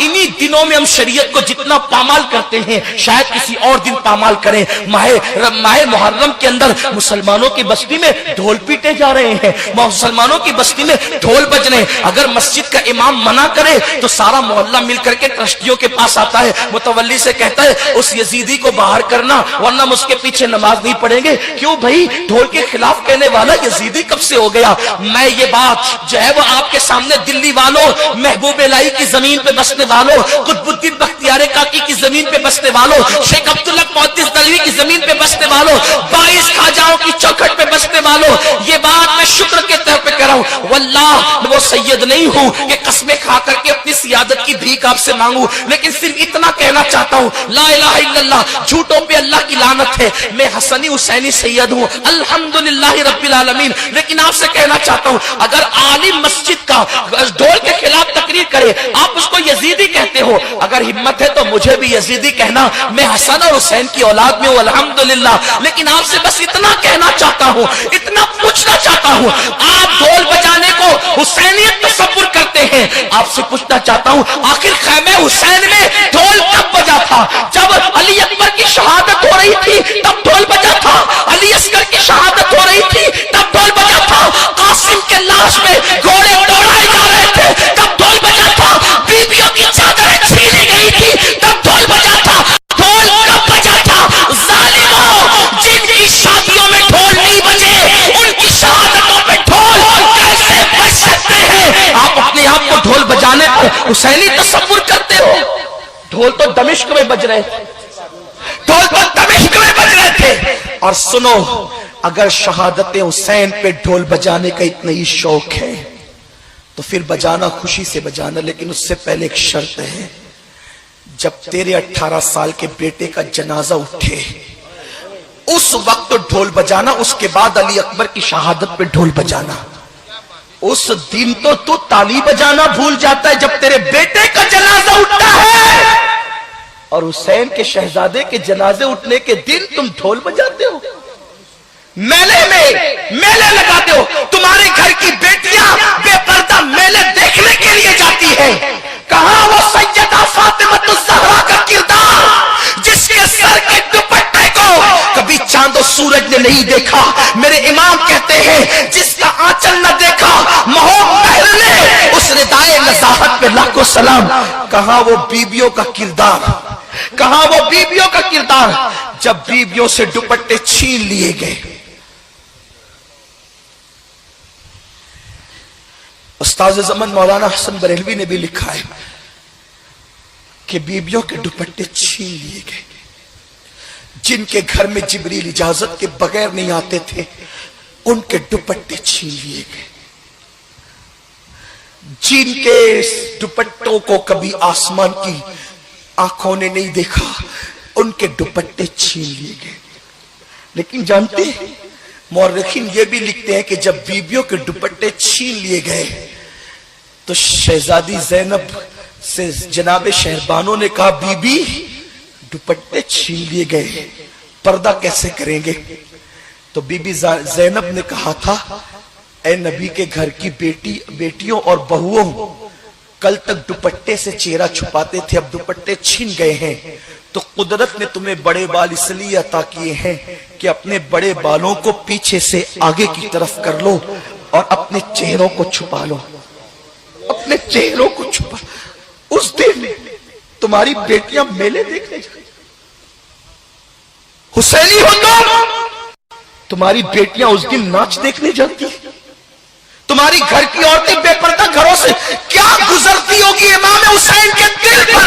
इन्हीं दिनों में हम शरीयत को जितना पामाल करते हैं शायद किसी और दिन पामाल करें। माह मुहर्रम के अंदर मुसलमानों की बस्ती में ढोल पीटे जा रहे हैं, मुसलमानों की बस्ती में ढोल बज रहे हैं। अगर मस्जिद का इमाम मना करे तो सारा मोहल्ला मिलकर के ट्रस्टियों के पास आता है, मुतवल्ली से कहता है उस यजीदी को बाहर करना वरना हम उसके पीछे नमाज नहीं पढ़ेंगे। क्यों भाई, ढोल के खिलाफ कहने वाला यजीदी कब से हो गया? मैं ये बात जो है वो आपके सामने दिल्ली वालों, महबूब इलाही की जमीन पे बसने वालों, कुतुबुद्दीन बख्तियार काकी की जमीन पे बसने वालों, शेख अब्दुल्ला मुहद्दिस दहलवी की जमीन पे बसने वालों, 22 खाजाओं की चौखट पे बसने वालों, ये बात मैं शुक्र के तौर पे कर रहा हूं। वल्लाह मैं वो सैयद नहीं हूं कि कस्में खा करके अपनी सियादत की भीख आपसे मांगू, लेकिन सिर्फ इतना कहना चाहता हूं, ला इलाहा इल्लल्लाह, झूठों पे अल्लाह की लानत है। मैं हसनी हुसैनी सैयद हूं, अल्हम्दुलिल्लाह रब्बिल आलमीन। लेकिन आपसे कहना चाहता हूं, अगर आलिम मस्जिद का ढोल के खिलाफ तकरीर करे, आप उसको यजीदी कहते हो, अगर हिम्मत है तो मुझे भी यजीदी कहना। मैं हसन और हुसैन की औलाद में हूं, अल्हम्दुलिल्लाह। लेकिन आपसे बस इतना कहना चाहता हूं, इतना पूछना चाहता हूं, आप ढोल बजाने को हुसैनियत तसव्वुर करते हैं, आपसे पूछना चाहता हूं, आखिर खैमे हुसैन में ढोल कब बजा था? जब अली अकबर की शहादत हो रही थी तब ढोल बजा था, अली असगर की शहादत हो रही थी तब ढोल बजा था, कासिम के लाश में घोड़े दौड़ाए जा रहे थे तब ढोल बजा था, बीबियों की चादरें छीनी गई थी तब ढोल बजा था। ढोल कब बजा था? जालिमों, जिनकी शादियों में ढोल नहीं बजे उनकी शहादतों पे ढोल कैसे बज सकते हैं? आप अपने आप को ढोल बजाने पर हुसैनी तसव्वुर करते हो। ढोल तो दमिश्क में बज रहे थे, ढोल तो दमिश्क में बज रहे थे। और सुनो, अगर शहादत हुसैन पे ढोल बजाने का इतना ही शौक है तो फिर बजाना, खुशी से बजाना, लेकिन उससे पहले एक शर्त है, जब तेरे 18 साल के बेटे का जनाजा उठे उस वक्त तो ढोल बजाना, उसके बाद अली अकबर की शहादत पे ढोल बजाना। उस दिन तो तू ताली बजाना भूल जाता है जब तेरे बेटे का जनाजा उठता है, और हुसैन के शहजादे के जनाजे उठने के दिन तुम ढोल बजाते हो, मेले में मेले लगाते हो। तुम्हारे घर की बेटियां बेपर्दा मेले देखने के लिए जाती है। कहां वो सैयदा फातिमा का किरदार जिसके सर के दुपट्टे को कभी चांद और सूरज ने नहीं देखा? मेरे इमाम कहते हैं जिसका आंचल न देखा महर ने, उस रिदाए नज़ाहत पे लाखों सलाम। कहां वो बीबियों का किरदार, कहां वो बीबियों का किरदार जब बीबियों से दुपट्टे छीन लिए गए? उस्ताद ज़मान मौलाना हसन बरेलवी ने भी लिखा है कि बीबियों के दुपट्टे छीन लिए गए। जिनके घर में जिब्रील इजाजत के बगैर नहीं आते थे उनके दुपट्टे छीन लिए गए। जिनके दुपट्टों को कभी आसमान की आंखों ने नहीं देखा उनके दुपट्टे छीन लिए गए। लेकिन जानते हैं, मौरखीन ये भी लिखते हैं कि जब बीबियों के दुपट्टे छीन लिए गए तो शहजादी ज़ैनब से जनाबे शहरबानो ने कहा, बीबी दुपट्टे छीन लिए गए, पर्दा कैसे करेंगे? तो बीबी ज़ैनब ने कहा था, ए नबी के घर की बेटियों और बहुओं, कल तक दुपट्टे से चेहरा छुपाते थे, अब दुपट्टे छीन गए हैं, तो कुदरत ने तुम्हें बड़े बाल इसलिए अता किए हैं कि अपने बड़े बालों को पीछे से आगे की तरफ कर लो और अपने चेहरों को छुपा लो, अपने चेहरों को छुपा। उस दिन तुम्हारी बेटियां मेले देखने जाती, हुसैनी हो तुम्हारी बेटियां उस दिन नाच देखने जाती, तुम्हारी घर की औरतें बेपर्दा घरों से क्या गुजरती होगी इमाम हुसैन के दिल पर?